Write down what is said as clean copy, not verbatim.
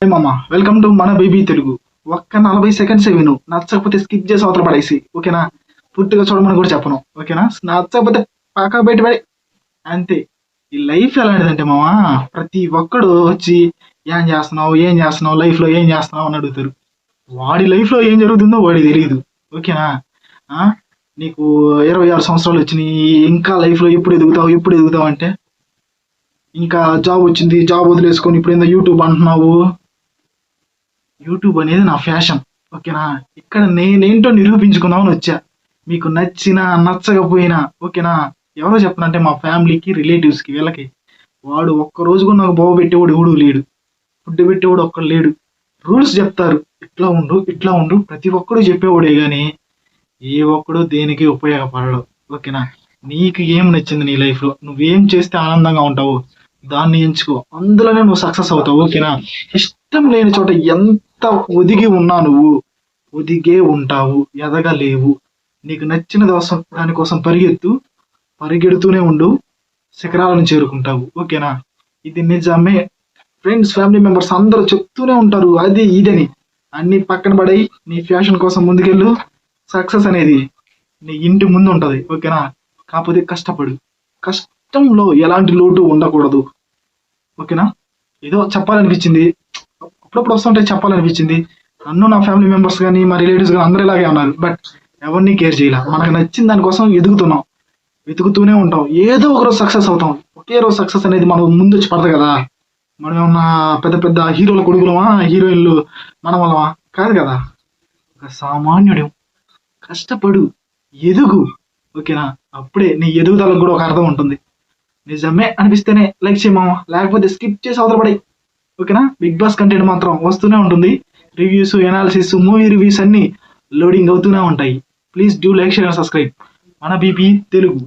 మామ welcome to మన baby Telugu. ఒక్క 40 సెకండ్స్ విను, నచ్చకపోతే స్కిప్ చేసి అవతల పడేసి, ఓకేనా? పూర్తిగా చూడమని కూడా చెప్పను, ఓకేనా? నచ్చకపోతే పక్క బయట పడి అంతే. ఈ లైఫ్ ఎలాంటిదంటే మామ, ప్రతి ఒక్కడు వచ్చి ఏం చేస్తున్నావు లైఫ్లో ఏం చేస్తున్నావు అని అడుగుతారు. వాడి లైఫ్లో ఏం జరుగుతుందో వాడికి తెలియదు, ఓకేనా? ఆ, నీకు 26 సంవత్సరాలు వచ్చినాయి, ఇంకా లైఫ్లో ఎప్పుడు ఎదుగుతావు అంటే, ఇంకా జాబ్ వచ్చింది, జాబ్ వదిలేసుకొని ఇప్పుడు ఏందో యూట్యూబ్ అంటున్నావు. యూట్యూబ్ అనేది నా ఫ్యాషన్, ఓకేనా? ఇక్కడ నేనేంటో నిరూపించుకుందామని వచ్చా. మీకు నచ్చినా నచ్చకపోయినా, ఓకేనా? ఎవరో చెప్పనంటే మా ఫ్యామిలీకి, రిలేటివ్స్కి, వీళ్ళకి వాడు ఒక్కరోజు కూడా నాకు బాగు పెట్టేవాడు ఎవడు లేడు, ఫుడ్ పెట్టేవాడు ఒక్కడు లేడు. రూల్స్ చెప్తారు, ఇట్లా ఉండు ప్రతి ఒక్కడు చెప్పేవాడే కానీ ఏ ఒక్కడు దేనికి ఉపయోగపడడు, ఓకేనా? నీకు ఏం నచ్చింది నీ లైఫ్లో, నువ్వేం చేస్తే ఆనందంగా ఉంటావు దాన్ని ఎంచుకో, అందులోనే నువ్వు సక్సెస్ అవుతావు, ఓకేనా? ఇష్టం లేని చోట ఎంత ఒదిగి ఉన్నా నువ్వు ఒదిగే ఉంటావు, ఎదగలేవు. నీకు నచ్చిన దానికోసం పరిగెడుతూనే ఉండు, శిఖరాలను చేరుకుంటావు, ఓకేనా? ఇది నిజమే. ఫ్రెండ్స్, ఫ్యామిలీ మెంబర్స్ అందరూ చెప్తూనే ఉంటారు అది ఇదని. అన్ని పక్కన పడేయి, నీ ఫ్యాషన్ కోసం ముందుకెళ్ళు. సక్సెస్ అనేది నీ ఇంటి ముందు ఉంటుంది, ఓకేనా? కాకపోతే కష్టంలో ఎలాంటి లోటు ఉండకూడదు, ఓకేనా? ఏదో చెప్పాలనిపించింది, అప్పుడప్పుడు వస్తుంటే చెప్పాలనిపించింది. నన్ను నా ఫ్యామిలీ మెంబర్స్ కానీ మా రిలేటివ్స్ కానీ అందరూ ఇలాగే ఉన్నారు, బట్ ఎవరిని కేర్ చేయాల. మనకు నచ్చిన దానికోసం వెతుకుతూనే ఉంటాం, ఏదో ఒక రోజు సక్సెస్ అవుతాం. ఒకే రోజు సక్సెస్ అనేది మనం ముందు వచ్చి పడదు కదా. మనం ఏమన్నా పెద్ద పెద్ద హీరోల కొడుకులమా, హీరోయిన్లు మన వాళ్ళమా? కాదు కదా. ఒక సామాన్యుడు, కష్టపడు, ఎదుగు, ఓకేనా? అప్పుడే నీ ఎదుగుదలకు కూడా ఒక అర్థం ఉంటుంది. నిజమే అనిపిస్తేనే లైక్ చేయమామ, లేకపోతే స్కిప్ చేసి అవతల పడే, ఓకేనా? బిగ్ బాస్ కంటెంట్ మాత్రం వస్తూనే ఉంటుంది. రివ్యూస్, ఎనాలిసిస్, మూవీ రివ్యూస్ అన్నీ లోడింగ్ అవుతూనే ఉంటాయి. Please do like, share and subscribe మన బీబీ తెలుగు.